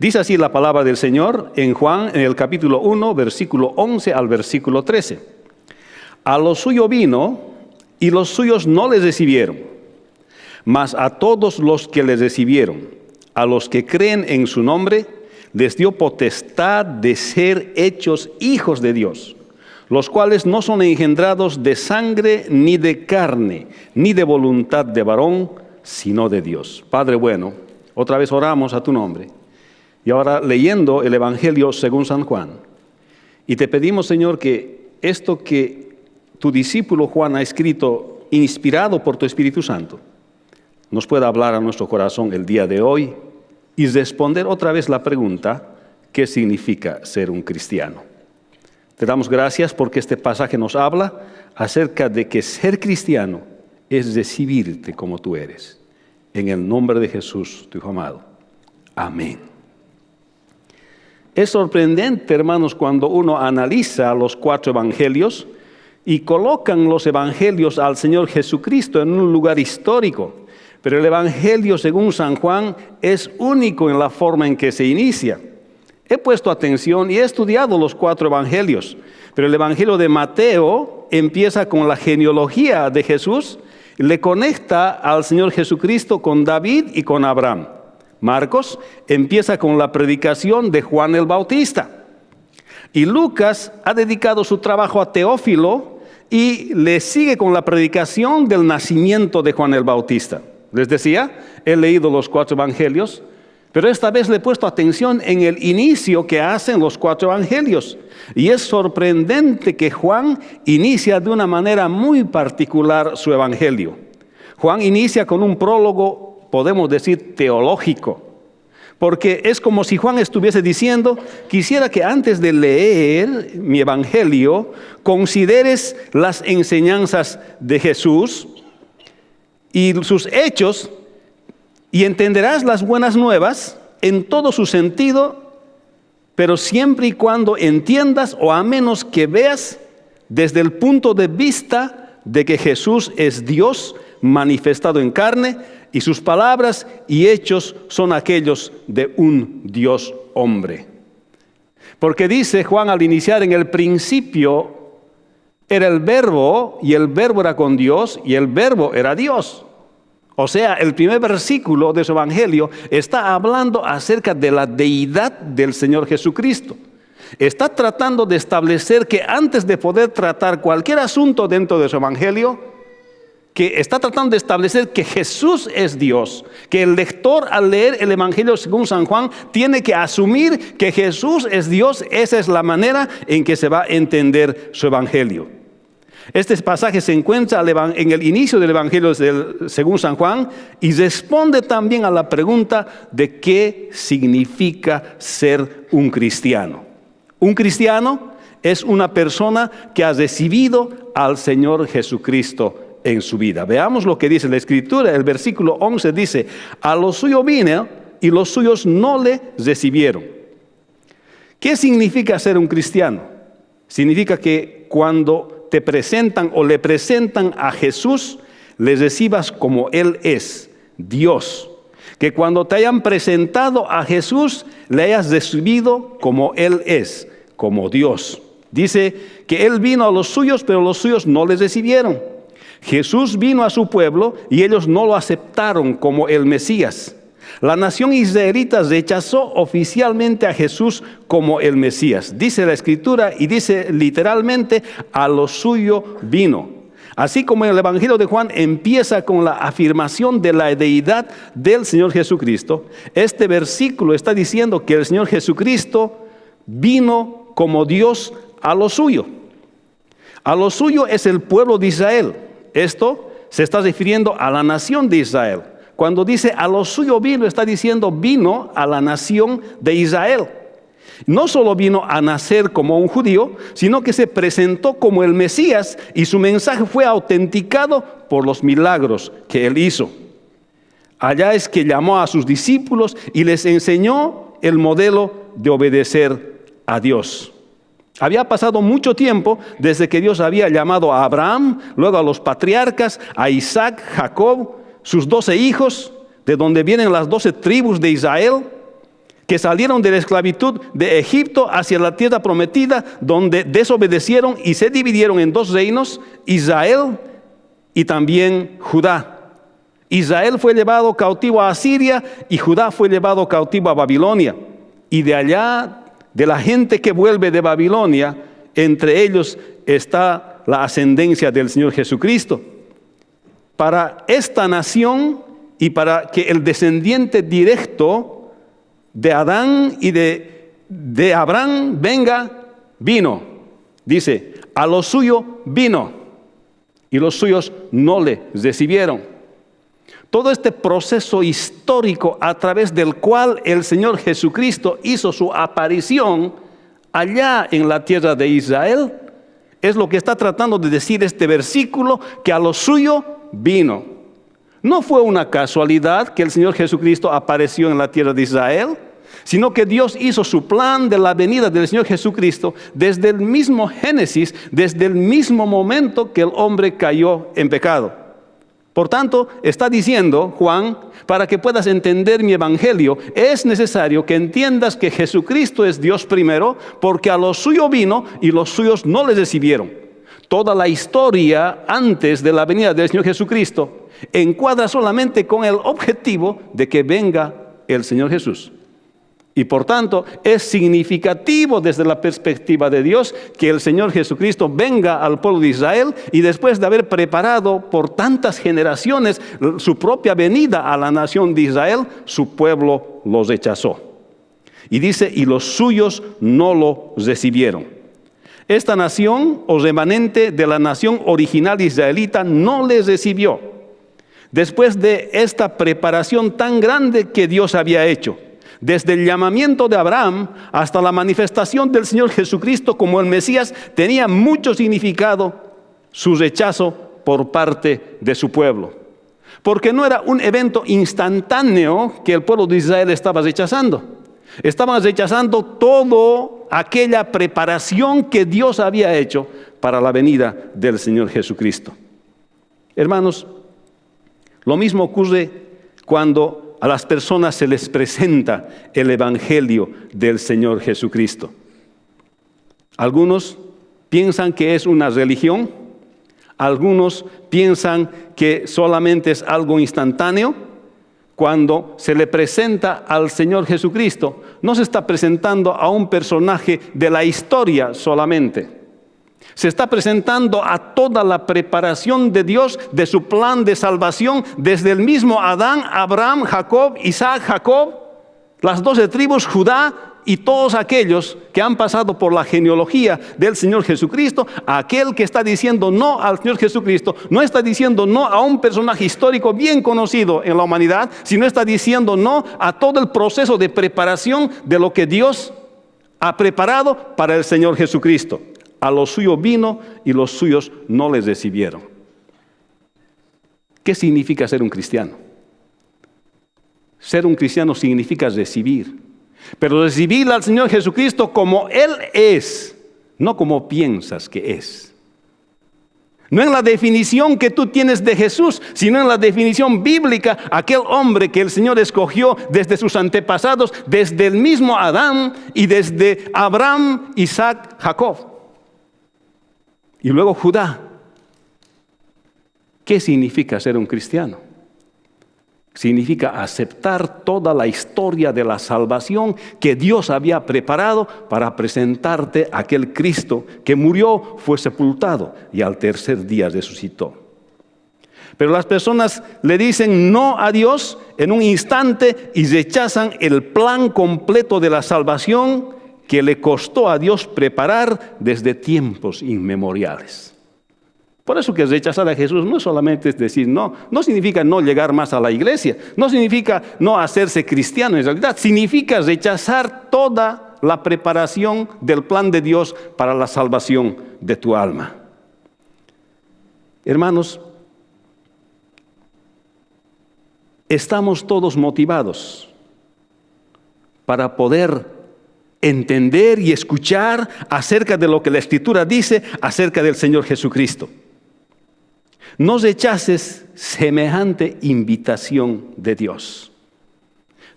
Dice así la palabra del Señor en Juan, en el capítulo 1, versículo 11 al versículo 13. A lo suyo vino, y los suyos no les recibieron. Mas a todos los que les recibieron, a los que creen en su nombre, les dio potestad de ser hechos hijos de Dios, los cuales no son engendrados de sangre, ni de carne, ni de voluntad de varón, sino de Dios. Padre bueno, otra vez oramos a tu nombre. Y ahora leyendo el Evangelio según San Juan. Y te pedimos, Señor, que esto que tu discípulo Juan ha escrito, inspirado por tu Espíritu Santo, nos pueda hablar a nuestro corazón el día de hoy y responder otra vez la pregunta, ¿qué significa ser un cristiano? Te damos gracias porque este pasaje nos habla acerca de que ser cristiano es recibirte como tú eres. En el nombre de Jesús, tu Hijo amado. Amén. Es sorprendente, hermanos, cuando uno analiza los 4 evangelios y colocan los evangelios al Señor Jesucristo en un lugar histórico. Pero el evangelio según San Juan es único en la forma en que se inicia. He puesto atención y he estudiado los 4 evangelios, pero el evangelio de Mateo empieza con la genealogía de Jesús y le conecta al Señor Jesucristo con David y con Abraham. Marcos empieza con la predicación de Juan el Bautista. Y Lucas ha dedicado su trabajo a Teófilo y le sigue con la predicación del nacimiento de Juan el Bautista. Les decía, he leído los 4 evangelios, pero esta vez le he puesto atención en el inicio que hacen los 4 evangelios. Y es sorprendente que Juan inicia de una manera muy particular su evangelio. Juan inicia con un prólogo, podemos decir, teológico. Porque es como si Juan estuviese diciendo, quisiera que antes de leer mi evangelio, consideres las enseñanzas de Jesús y sus hechos, y entenderás las buenas nuevas en todo su sentido, pero siempre y cuando entiendas, o a menos que veas desde el punto de vista de que Jesús es Dios manifestado en carne, y sus palabras y hechos son aquellos de un Dios hombre. Porque dice Juan al iniciar, en el principio era el verbo, y el verbo era con Dios, y el verbo era Dios. O sea, el primer versículo de su evangelio está hablando acerca de la deidad del Señor Jesucristo. Está tratando de establecer que antes de poder tratar cualquier asunto dentro de su evangelio, que está tratando de establecer que Jesús es Dios, que el lector al leer el Evangelio según San Juan tiene que asumir que Jesús es Dios. Esa es la manera en que se va a entender su Evangelio. Este pasaje se encuentra en el inicio del Evangelio según San Juan y responde también a la pregunta de qué significa ser un cristiano. Un cristiano es una persona que ha recibido al Señor Jesucristo en su vida. Veamos lo que dice la Escritura. El versículo 11 dice, a lo suyo vino y los suyos no le recibieron. ¿Qué significa ser un cristiano? Significa que cuando te presentan o le presentan a Jesús, le recibas como Él es, Dios. Que cuando te hayan presentado a Jesús, le hayas recibido como Él es, como Dios. Dice que Él vino a los suyos, pero los suyos no le recibieron. Jesús vino a su pueblo y ellos no lo aceptaron como el Mesías. La nación israelita rechazó oficialmente a Jesús como el Mesías. Dice la Escritura y dice literalmente, a lo suyo vino. Así como el Evangelio de Juan empieza con la afirmación de la deidad del Señor Jesucristo, este versículo está diciendo que el Señor Jesucristo vino como Dios a lo suyo. A lo suyo es el pueblo de Israel. Esto se está refiriendo a la nación de Israel. Cuando dice a lo suyo vino, está diciendo vino a la nación de Israel. No solo vino a nacer como un judío, sino que se presentó como el Mesías y su mensaje fue autenticado por los milagros que él hizo. Allá es que llamó a sus discípulos y les enseñó el modelo de obedecer a Dios. Había pasado mucho tiempo desde que Dios había llamado a Abraham, luego a los patriarcas, a Isaac, Jacob, sus 12 hijos, de donde vienen las 12 tribus de Israel, que salieron de la esclavitud de Egipto hacia la tierra prometida, donde desobedecieron y se dividieron en dos reinos, Israel y también Judá. Israel fue llevado cautivo a Asiria y Judá fue llevado cautivo a Babilonia. Y de allá, de la gente que vuelve de Babilonia, entre ellos está la ascendencia del Señor Jesucristo. Para esta nación y para que el descendiente directo de Adán y de Abraham vino. Dice, a lo suyo vino y los suyos no le recibieron. Todo este proceso histórico a través del cual el Señor Jesucristo hizo su aparición allá en la tierra de Israel, es lo que está tratando de decir este versículo, que a lo suyo vino. No fue una casualidad que el Señor Jesucristo apareció en la tierra de Israel, sino que Dios hizo su plan de la venida del Señor Jesucristo desde el mismo Génesis, desde el mismo momento que el hombre cayó en pecado. Por tanto, está diciendo Juan, para que puedas entender mi evangelio, es necesario que entiendas que Jesucristo es Dios primero, porque a lo suyo vino y los suyos no les recibieron. Toda la historia antes de la venida del Señor Jesucristo encuadra solamente con el objetivo de que venga el Señor Jesús. Y por tanto, es significativo desde la perspectiva de Dios que el Señor Jesucristo venga al pueblo de Israel y después de haber preparado por tantas generaciones su propia venida a la nación de Israel, su pueblo los rechazó. Y dice, y los suyos no lo recibieron. Esta nación, o remanente de la nación original israelita, no les recibió. Después de esta preparación tan grande que Dios había hecho, desde el llamamiento de Abraham hasta la manifestación del Señor Jesucristo como el Mesías, tenía mucho significado su rechazo por parte de su pueblo. Porque no era un evento instantáneo que el pueblo de Israel estaba rechazando. Estaban rechazando toda aquella preparación que Dios había hecho para la venida del Señor Jesucristo. Hermanos, lo mismo ocurre cuando a las personas se les presenta el evangelio del Señor Jesucristo. Algunos piensan que es una religión, algunos piensan que solamente es algo instantáneo. Cuando se le presenta al Señor Jesucristo, no se está presentando a un personaje de la historia solamente. Se está presentando a toda la preparación de Dios, de su plan de salvación, desde el mismo Adán, Abraham, Jacob, Isaac, Jacob, las 12 tribus, Judá y todos aquellos que han pasado por la genealogía del Señor Jesucristo. Aquel que está diciendo no al Señor Jesucristo, no está diciendo no a un personaje histórico bien conocido en la humanidad, sino está diciendo no a todo el proceso de preparación de lo que Dios ha preparado para el Señor Jesucristo. A lo suyo vino y los suyos no les recibieron. ¿Qué significa ser un cristiano? Ser un cristiano significa recibir. Pero recibir al Señor Jesucristo como Él es, no como piensas que es. No en la definición que tú tienes de Jesús, sino en la definición bíblica, aquel hombre que el Señor escogió desde sus antepasados, desde el mismo Adán y desde Abraham, Isaac, Jacob. Y luego Judá. ¿Qué significa ser un cristiano? Significa aceptar toda la historia de la salvación que Dios había preparado para presentarte a aquel Cristo que murió, fue sepultado y al tercer día resucitó. Pero las personas le dicen no a Dios en un instante y rechazan el plan completo de la salvación que le costó a Dios preparar desde tiempos inmemoriales. Por eso que rechazar a Jesús no solamente es decir no, no significa no llegar más a la iglesia, no significa no hacerse cristiano en realidad, significa rechazar toda la preparación del plan de Dios para la salvación de tu alma. Hermanos, estamos todos motivados para poder entender y escuchar acerca de lo que la Escritura dice acerca del Señor Jesucristo. No rechaces semejante invitación de Dios.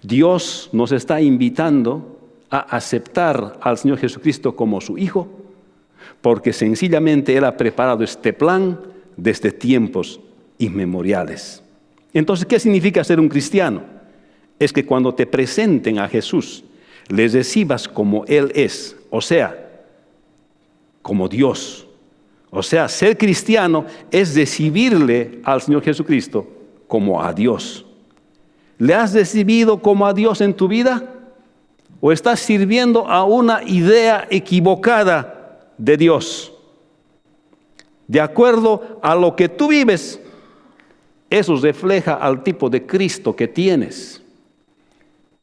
Dios nos está invitando a aceptar al Señor Jesucristo como su Hijo, porque sencillamente Él ha preparado este plan desde tiempos inmemoriales. Entonces, ¿qué significa ser un cristiano? Es que cuando te presenten a Jesús, les recibas como Él es, o sea, como Dios. O sea, ser cristiano es recibirle al Señor Jesucristo como a Dios. ¿Le has recibido como a Dios en tu vida? ¿O estás sirviendo a una idea equivocada de Dios? De acuerdo a lo que tú vives, eso refleja al tipo de Cristo que tienes.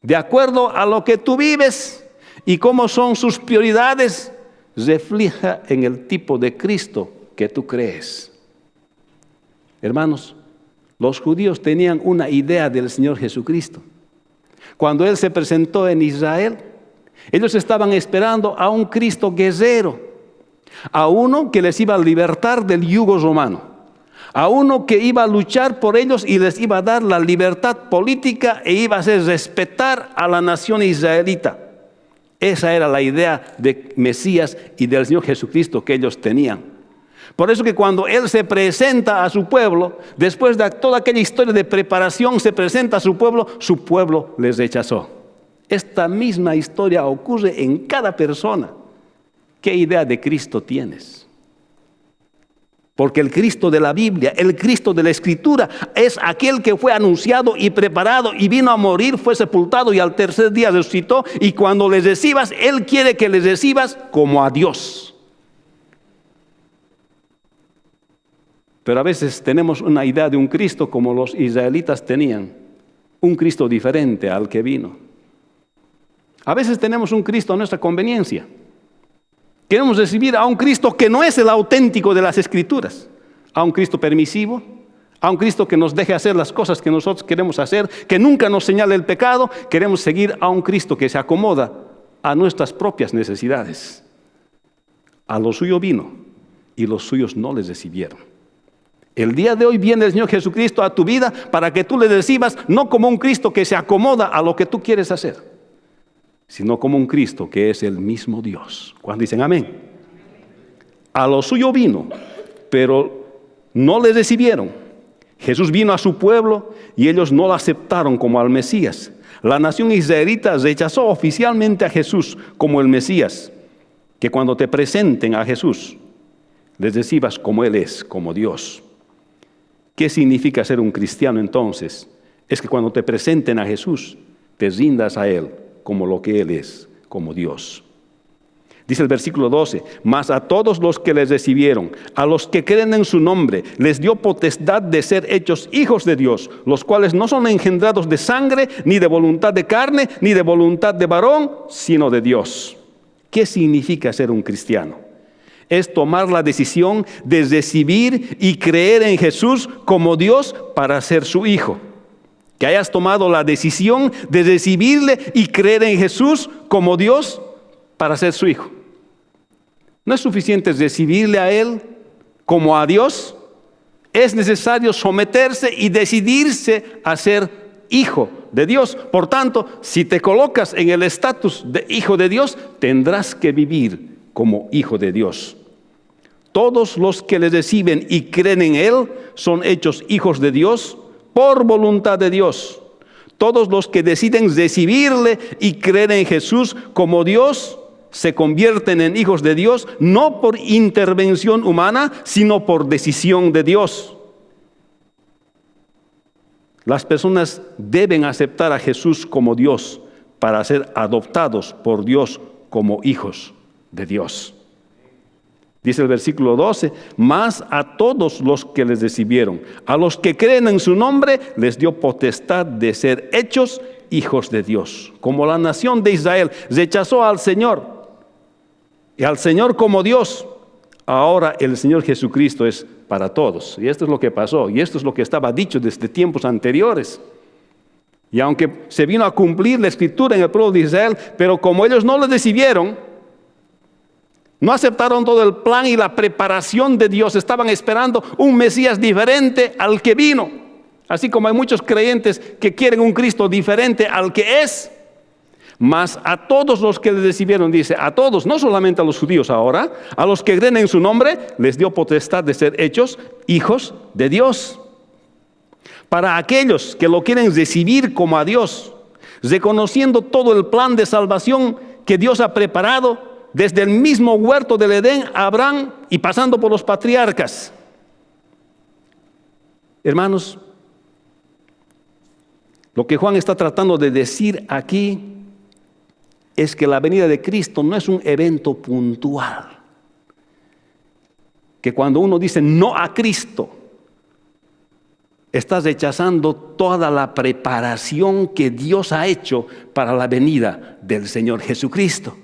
De acuerdo a lo que tú vives y cómo son sus prioridades, refleja en el tipo de Cristo que tú crees. Hermanos, los judíos tenían una idea del Señor Jesucristo. Cuando Él se presentó en Israel, ellos estaban esperando a un Cristo guerrero, a uno que les iba a libertar del yugo romano, a uno que iba a luchar por ellos y les iba a dar la libertad política e iba a hacer respetar a la nación israelita. Esa era la idea de Mesías y del Señor Jesucristo que ellos tenían. Por eso que cuando Él se presenta a su pueblo, después de toda aquella historia de preparación, se presenta a su pueblo les rechazó. Esta misma historia ocurre en cada persona. ¿Qué idea de Cristo tienes? Porque el Cristo de la Biblia, el Cristo de la Escritura, es aquel que fue anunciado y preparado y vino a morir, fue sepultado y al tercer día resucitó. Y cuando les recibas, Él quiere que les recibas como a Dios. Pero a veces tenemos una idea de un Cristo como los israelitas tenían, un Cristo diferente al que vino. A veces tenemos un Cristo a nuestra conveniencia. Queremos recibir a un Cristo que no es el auténtico de las Escrituras, a un Cristo permisivo, a un Cristo que nos deje hacer las cosas que nosotros queremos hacer, que nunca nos señale el pecado. Queremos seguir a un Cristo que se acomoda a nuestras propias necesidades. A lo suyo vino y los suyos no les recibieron. El día de hoy viene el Señor Jesucristo a tu vida para que tú le recibas no como un Cristo que se acomoda a lo que tú quieres hacer, sino como un Cristo que es el mismo Dios. ¿Cuántos dicen amén? A lo suyo vino, pero no le recibieron. Jesús vino a su pueblo y ellos no lo aceptaron como al Mesías. La nación israelita rechazó oficialmente a Jesús como el Mesías. Que cuando te presenten a Jesús, les recibas como Él es, como Dios. ¿Qué significa ser un cristiano entonces? Es que cuando te presenten a Jesús, te rindas a Él como lo que Él es, como Dios. Dice el versículo 12, mas a todos los que les recibieron, a los que creen en su nombre, les dio potestad de ser hechos hijos de Dios, los cuales no son engendrados de sangre, ni de voluntad de carne, ni de voluntad de varón, sino de Dios. ¿Qué significa ser un cristiano? Es tomar la decisión de recibir y creer en Jesús como Dios para ser su hijo. Que hayas tomado la decisión de recibirle y creer en Jesús como Dios para ser su hijo. No es suficiente recibirle a Él como a Dios. Es necesario someterse y decidirse a ser hijo de Dios. Por tanto, si te colocas en el estatus de hijo de Dios, tendrás que vivir como hijo de Dios. Todos los que le reciben y creen en Él son hechos hijos de Dios por voluntad de Dios. Todos los que deciden recibirle y creer en Jesús como Dios se convierten en hijos de Dios, no por intervención humana, sino por decisión de Dios. Las personas deben aceptar a Jesús como Dios para ser adoptados por Dios como hijos de Dios. Dice el versículo 12, mas a todos los que les recibieron, a los que creen en su nombre, les dio potestad de ser hechos hijos de Dios. Como la nación de Israel rechazó al Señor y al Señor como Dios, ahora el Señor Jesucristo es para todos. Y esto es lo que pasó, y esto es lo que estaba dicho desde tiempos anteriores. Y aunque se vino a cumplir la Escritura en el pueblo de Israel, pero como ellos no lo recibieron, no aceptaron todo el plan y la preparación de Dios, estaban esperando un Mesías diferente al que vino, Así como hay muchos creyentes que quieren un Cristo diferente al que es, mas a todos los que le recibieron, dice, a todos, no solamente a los judíos ahora, a los que creen en su nombre, les dio potestad de ser hechos hijos de Dios. Para aquellos que lo quieren recibir como a Dios, reconociendo todo el plan de salvación que Dios ha preparado desde el mismo huerto del Edén a Abraham y pasando por los patriarcas. Hermanos, lo que Juan está tratando de decir aquí es que la venida de Cristo no es un evento puntual. Que cuando uno dice no a Cristo, estás rechazando toda la preparación que Dios ha hecho para la venida del Señor Jesucristo.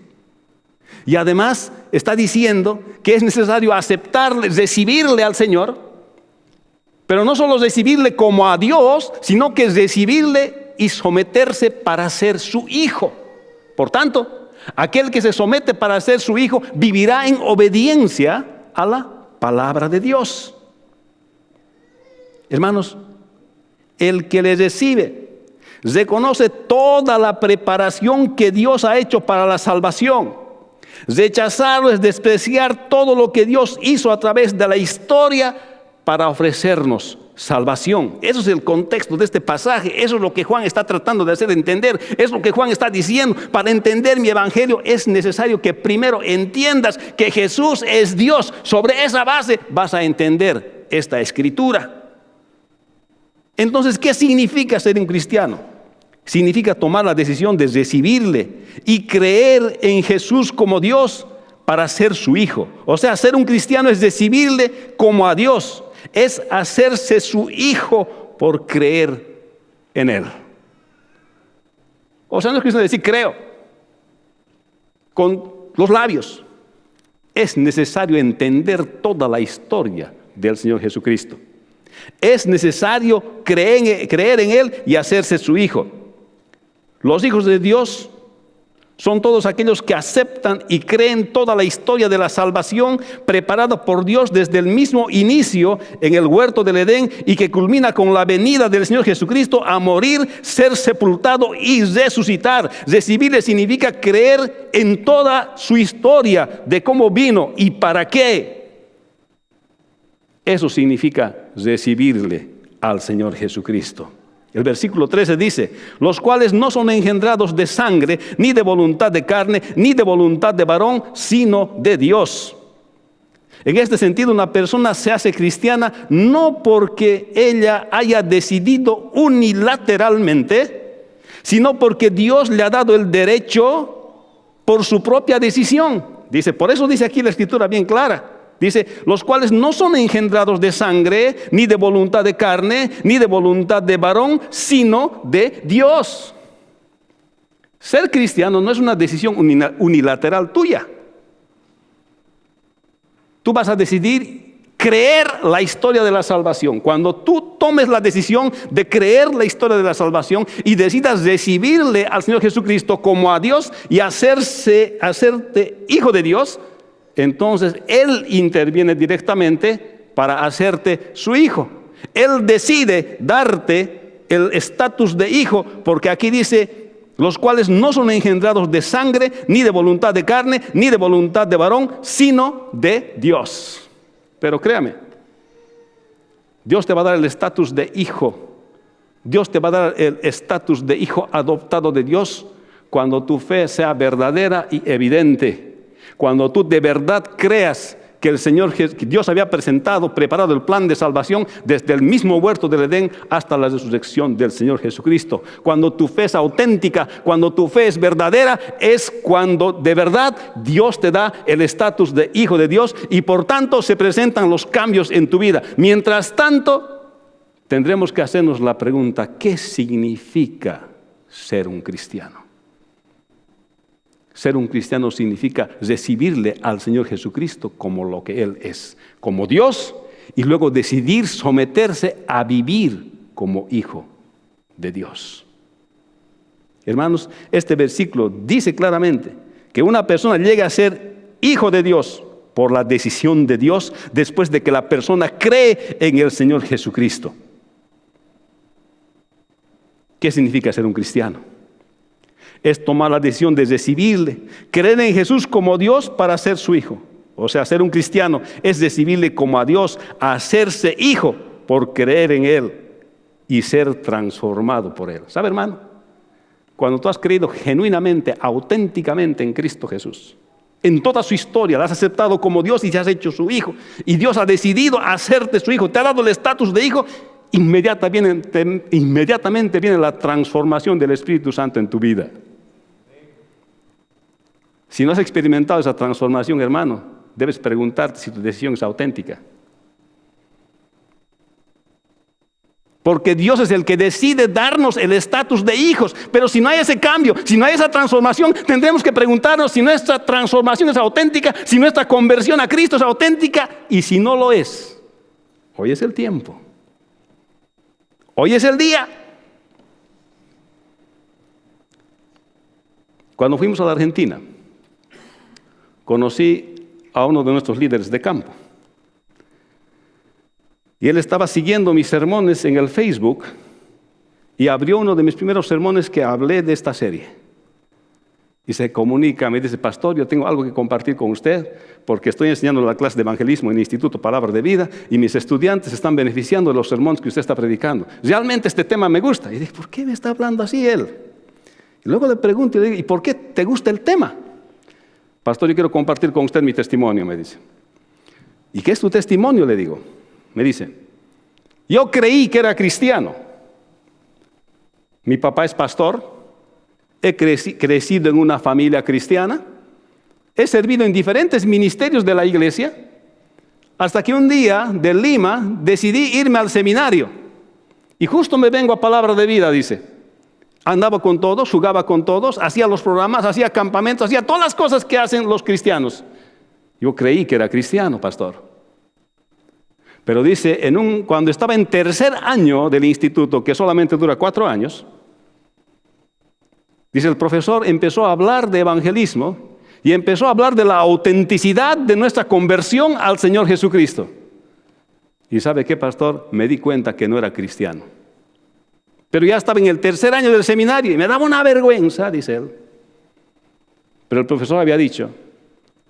Y además está diciendo que es necesario aceptarle, recibirle al Señor, pero no solo recibirle como a Dios, sino que recibirle y someterse para ser su hijo. Por tanto, aquel que se somete para ser su hijo vivirá en obediencia a la palabra de Dios. Hermanos, el que le recibe reconoce toda la preparación que Dios ha hecho para la salvación. Rechazarlo es despreciar todo lo que Dios hizo a través de la historia para ofrecernos salvación. Eso es el contexto de este pasaje. Eso es lo que Juan está tratando de hacer entender. Es lo que Juan está diciendo. Para entender mi evangelio es necesario que primero entiendas que Jesús es Dios. Sobre esa base vas a entender esta escritura. Entonces, ¿qué significa ser un cristiano? Significa tomar la decisión de recibirle y creer en Jesús como Dios para ser su hijo. O sea, ser un cristiano es recibirle como a Dios. Es hacerse su hijo por creer en Él. O sea, no es cuestión de decir creo con los labios. Es necesario entender toda la historia del Señor Jesucristo. Es necesario creer en Él y hacerse su hijo. Los hijos de Dios son todos aquellos que aceptan y creen toda la historia de la salvación preparada por Dios desde el mismo inicio en el huerto del Edén y que culmina con la venida del Señor Jesucristo a morir, ser sepultado y resucitar. Recibirle significa creer en toda su historia de cómo vino y para qué. Eso significa recibirle al Señor Jesucristo. El versículo 13 dice, los cuales no son engendrados de sangre, ni de voluntad de carne, ni de voluntad de varón, sino de Dios. En este sentido, una persona se hace cristiana no porque ella haya decidido unilateralmente, sino porque Dios le ha dado el derecho por su propia decisión. Dice, por eso dice aquí la escritura bien clara. Dice, los cuales no son engendrados de sangre, ni de voluntad de carne, ni de voluntad de varón, sino de Dios. Ser cristiano no es una decisión unilateral tuya. Tú vas a decidir creer la historia de la salvación. Cuando tú tomes la decisión de creer la historia de la salvación y decidas recibirle al Señor Jesucristo como a Dios y hacerte hijo de Dios, entonces Él interviene directamente para hacerte su hijo. Él decide darte el estatus de hijo, porque aquí dice, los cuales no son engendrados de sangre, ni de voluntad de carne, ni de voluntad de varón, sino de Dios. Pero créame, Dios te va a dar el estatus de hijo. Dios te va a dar el estatus de hijo adoptado de Dios cuando tu fe sea verdadera y evidente. Cuando tú de verdad creas que que Dios había preparado el plan de salvación desde el mismo huerto del Edén hasta la resurrección del Señor Jesucristo. Cuando tu fe es auténtica, cuando tu fe es verdadera, es cuando de verdad Dios te da el estatus de hijo de Dios y por tanto se presentan los cambios en tu vida. Mientras tanto, tendremos que hacernos la pregunta, ¿qué significa ser un cristiano? Ser un cristiano significa recibirle al Señor Jesucristo como lo que Él es, como Dios, y luego decidir someterse a vivir como hijo de Dios. Hermanos, este versículo dice claramente que una persona llega a ser hijo de Dios por la decisión de Dios después de que la persona cree en el Señor Jesucristo. ¿Qué significa ser un cristiano? Es tomar la decisión de recibirle, creer en Jesús como Dios para ser su hijo. O sea, ser un cristiano es recibirle como a Dios, hacerse hijo por creer en Él y ser transformado por Él. ¿Sabe, hermano? Cuando tú has creído genuinamente, auténticamente en Cristo Jesús, en toda su historia, la has aceptado como Dios y te has hecho su hijo, y Dios ha decidido hacerte su hijo, te ha dado el estatus de hijo, inmediatamente viene la transformación del Espíritu Santo en tu vida. Si no has experimentado esa transformación, hermano, debes preguntarte si tu decisión es auténtica. Porque Dios es el que decide darnos el estatus de hijos. Pero si no hay ese cambio, si no hay esa transformación, tendremos que preguntarnos si nuestra transformación es auténtica, si nuestra conversión a Cristo es auténtica, y si no lo es, hoy es el tiempo. Hoy es el día. Cuando fuimos a la Argentina, conocí a uno de nuestros líderes de campo. Y él estaba siguiendo mis sermones en el Facebook y abrió uno de mis primeros sermones que hablé de esta serie. Y se comunica, me dice: pastor, yo tengo algo que compartir con usted porque estoy enseñando la clase de evangelismo en el Instituto Palabra de Vida y mis estudiantes están beneficiando de los sermones que usted está predicando. Realmente este tema me gusta. Y dije: ¿por qué me está hablando así él? Y luego le pregunto y le digo: ¿y por qué te gusta el tema? Pastor, yo quiero compartir con usted mi testimonio, me dice. ¿Y qué es tu testimonio?, le digo. Me dice: yo creí que era cristiano. Mi papá es pastor. He crecido en una familia cristiana. He servido en diferentes ministerios de la iglesia. Hasta que un día, de Lima, decidí irme al seminario. Y justo me vengo a Palabra de Vida, dice. Andaba con todos, jugaba con todos, hacía los programas, hacía campamentos, hacía todas las cosas que hacen los cristianos. Yo creí que era cristiano, pastor. Pero dice, cuando estaba en tercer año del instituto, que solamente dura 4 años, dice, el profesor empezó a hablar de evangelismo y empezó a hablar de la autenticidad de nuestra conversión al Señor Jesucristo. Y ¿sabe qué, pastor? Me di cuenta que no era cristiano. Pero ya estaba en el tercer año del seminario y me daba una vergüenza, dice él. Pero el profesor había dicho: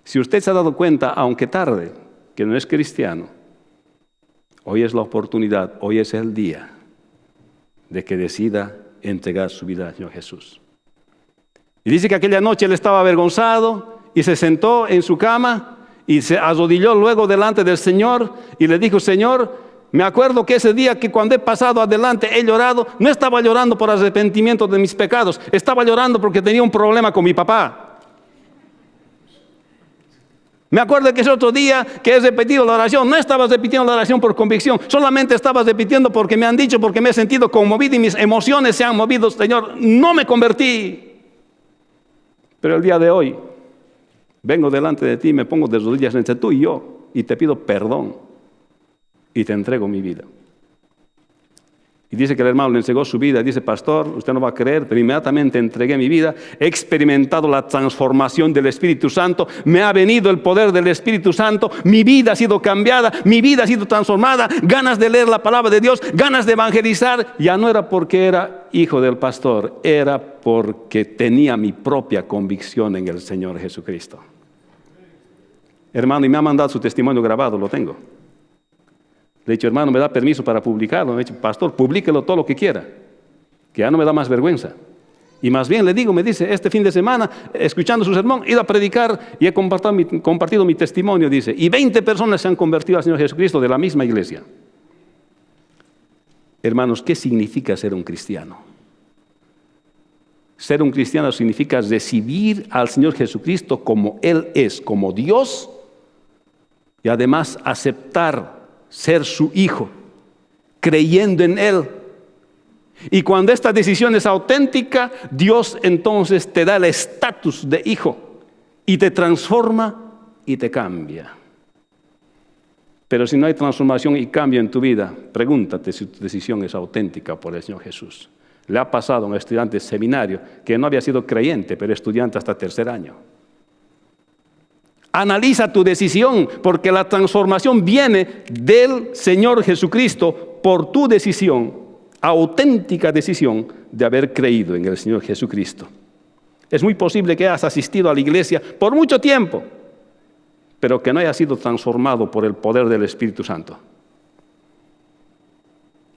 si usted se ha dado cuenta, aunque tarde, que no es cristiano, hoy es la oportunidad, hoy es el día de que decida entregar su vida al Señor Jesús. Y dice que aquella noche él estaba avergonzado y se sentó en su cama y se arrodilló luego delante del Señor y le dijo: Señor, me acuerdo que ese día que cuando he pasado adelante he llorado, no estaba llorando por arrepentimiento de mis pecados, estaba llorando porque tenía un problema con mi papá. Me acuerdo que ese otro día que he repetido la oración, no estaba repitiendo la oración por convicción, solamente estaba repitiendo porque me han dicho, porque me he sentido conmovido y mis emociones se han movido. Señor, no me convertí. Pero el día de hoy, vengo delante de ti, me pongo de rodillas entre tú y yo, y te pido perdón, y te entrego mi vida. Y dice que el hermano le entregó su vida. Dice: pastor, usted no va a creer, pero inmediatamente entregué mi vida. He experimentado la transformación del Espíritu Santo. Me ha venido el poder del Espíritu Santo. Mi vida ha sido cambiada, mi vida ha sido transformada. Ganas de leer la palabra de Dios, ganas de evangelizar. Ya no era porque era hijo del pastor, era porque tenía mi propia convicción en el Señor Jesucristo. Hermano, y me ha mandado su testimonio grabado, lo tengo. Le he dicho: hermano, ¿me da permiso para publicarlo? Me ha dicho: pastor, publíquelo todo lo que quiera, que ya no me da más vergüenza. Y más bien le digo, me dice, este fin de semana, escuchando su sermón, he ido a predicar y he compartido mi testimonio, dice, y 20 personas se han convertido al Señor Jesucristo de la misma iglesia. Hermanos, ¿qué significa ser un cristiano? Ser un cristiano significa recibir al Señor Jesucristo como Él es, como Dios, y además aceptar ser su hijo, creyendo en Él. Y cuando esta decisión es auténtica, Dios entonces te da el estatus de hijo y te transforma y te cambia. Pero si no hay transformación y cambio en tu vida, pregúntate si tu decisión es auténtica por el Señor Jesús. Le ha pasado a un estudiante de seminario que no había sido creyente, pero estudiante hasta tercer año. Analiza tu decisión, porque la transformación viene del Señor Jesucristo por tu decisión auténtica decisión de haber creído en el Señor Jesucristo. Es muy posible que hayas asistido a la iglesia por mucho tiempo, pero que no hayas sido transformado por el poder del Espíritu Santo.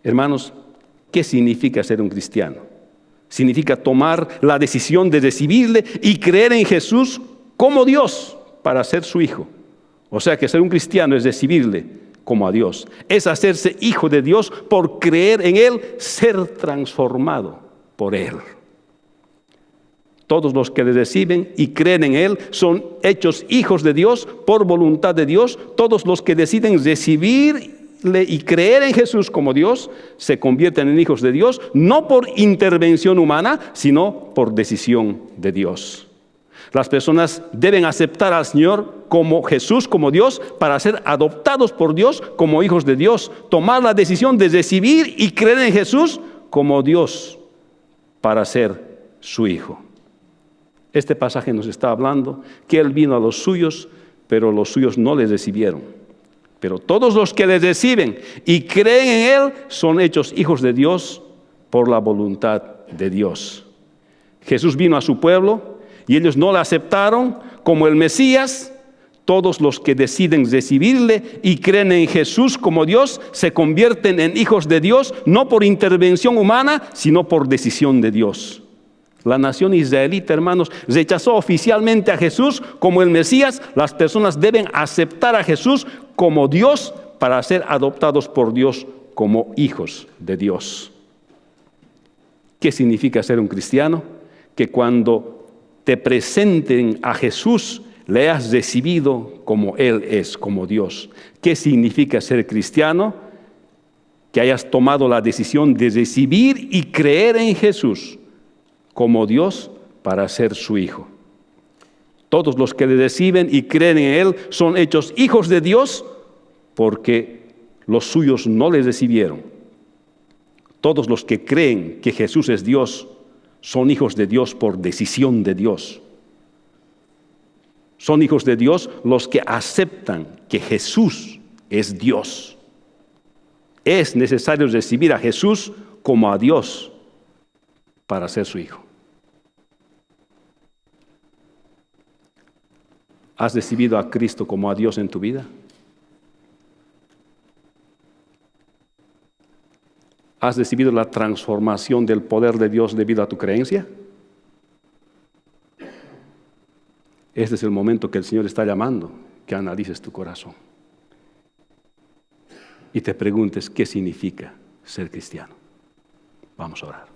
Hermanos, ¿qué significa ser un cristiano? Significa tomar la decisión de recibirle y creer en Jesús como Dios para ser su hijo. O sea que ser un cristiano es recibirle como a Dios. Es hacerse hijo de Dios por creer en Él, ser transformado por Él. Todos los que le reciben y creen en Él son hechos hijos de Dios por voluntad de Dios. Todos los que deciden recibirle y creer en Jesús como Dios se convierten en hijos de Dios, no por intervención humana, sino por decisión de Dios. Las personas deben aceptar al Señor como Jesús, como Dios, para ser adoptados por Dios como hijos de Dios. Tomar la decisión de recibir y creer en Jesús como Dios para ser su hijo. Este pasaje nos está hablando que Él vino a los suyos, pero los suyos no le recibieron. Pero todos los que le reciben y creen en Él son hechos hijos de Dios por la voluntad de Dios. Jesús vino a su pueblo y ellos no le aceptaron como el Mesías. Todos los que deciden recibirle y creen en Jesús como Dios se convierten en hijos de Dios, no por intervención humana, sino por decisión de Dios. La nación israelita, hermanos, rechazó oficialmente a Jesús como el Mesías. Las personas deben aceptar a Jesús como Dios para ser adoptados por Dios como hijos de Dios. ¿Qué significa ser un cristiano? Que cuando te presenten a Jesús, le has recibido como Él es, como Dios. ¿Qué significa ser cristiano? Que hayas tomado la decisión de recibir y creer en Jesús como Dios para ser su hijo. Todos los que le reciben y creen en Él son hechos hijos de Dios porque los suyos no le recibieron. Todos los que creen que Jesús es Dios son hijos de Dios por decisión de Dios. Son hijos de Dios los que aceptan que Jesús es Dios. Es necesario recibir a Jesús como a Dios para ser su hijo. ¿Has recibido a Cristo como a Dios en tu vida? ¿Has recibido la transformación del poder de Dios debido a tu creencia? Este es el momento que el Señor está llamando, que analices tu corazón y te preguntes qué significa ser cristiano. Vamos a orar.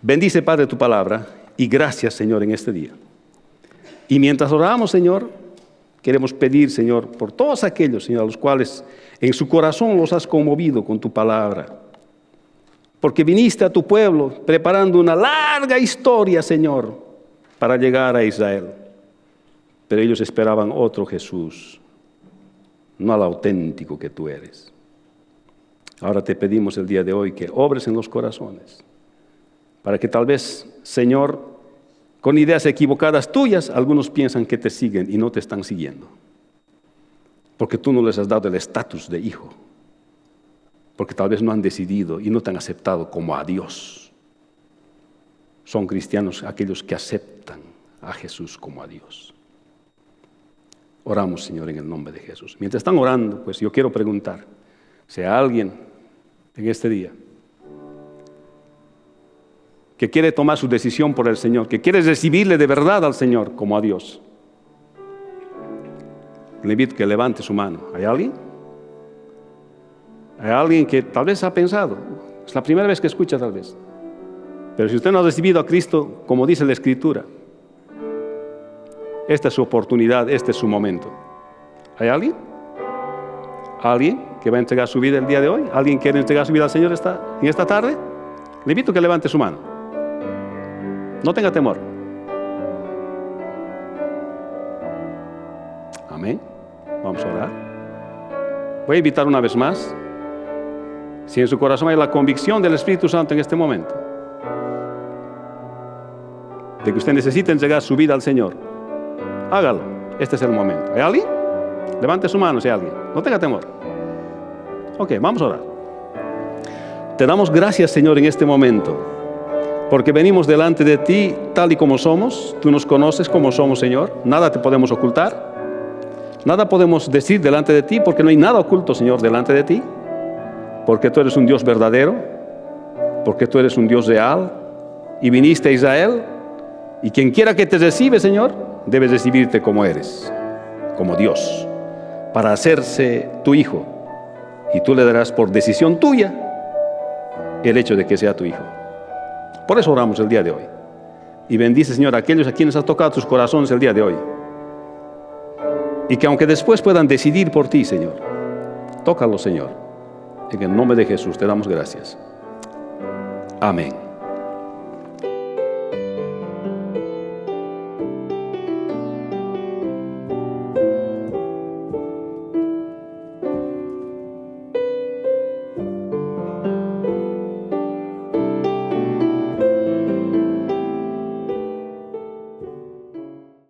Bendice, Padre, tu palabra y gracias, Señor, en este día. Y mientras oramos, Señor, queremos pedir, Señor, por todos aquellos, Señor, a los cuales en su corazón los has conmovido con tu palabra. Porque viniste a tu pueblo preparando una larga historia, Señor, para llegar a Israel. Pero ellos esperaban otro Jesús, no al auténtico que tú eres. Ahora te pedimos el día de hoy que obres en los corazones, para que tal vez, Señor, con ideas equivocadas tuyas, algunos piensan que te siguen y no te están siguiendo. Porque tú no les has dado el estatus de hijo. Porque tal vez no han decidido y no te han aceptado como a Dios. Son cristianos aquellos que aceptan a Jesús como a Dios. Oramos, Señor, en el nombre de Jesús. Mientras están orando, pues yo quiero preguntar si hay alguien en este día que quiere tomar su decisión por el Señor, que quiere recibirle de verdad al Señor como a Dios. Le invito a que levante su mano. ¿Hay alguien? ¿Hay alguien que tal vez ha pensado? Es la primera vez que escucha tal vez. Pero si usted no ha recibido a Cristo, como dice la Escritura, esta es su oportunidad, este es su momento. ¿Hay alguien? ¿Alguien que va a entregar su vida el día de hoy? ¿Alguien quiere entregar su vida al Señor en esta tarde? Le invito a que levante su mano. No tenga temor. Amén. Vamos a orar. Voy a invitar una vez más. Si en su corazón hay la convicción del Espíritu Santo en este momento, de que usted necesita entregar su vida al Señor, hágalo. Este es el momento. ¿Hay alguien? Levante su mano si hay alguien. No tenga temor. Ok, vamos a orar. Te damos gracias, Señor, en este momento, porque venimos delante de ti tal y como somos. Tú nos conoces como somos, Señor. Nada te podemos ocultar. Nada podemos decir delante de ti, porque no hay nada oculto, Señor, delante de ti. Porque tú eres un Dios verdadero, porque tú eres un Dios real, y viniste a Israel, y quien quiera que te recibe, Señor, debes recibirte como eres, como Dios, para hacerse tu hijo, y tú le darás por decisión tuya el hecho de que sea tu hijo. Por eso oramos el día de hoy, y bendice, Señor, a aquellos a quienes has tocado tus corazones el día de hoy, y que aunque después puedan decidir por ti, Señor, tócalos, Señor. En el nombre de Jesús te damos gracias. Amén.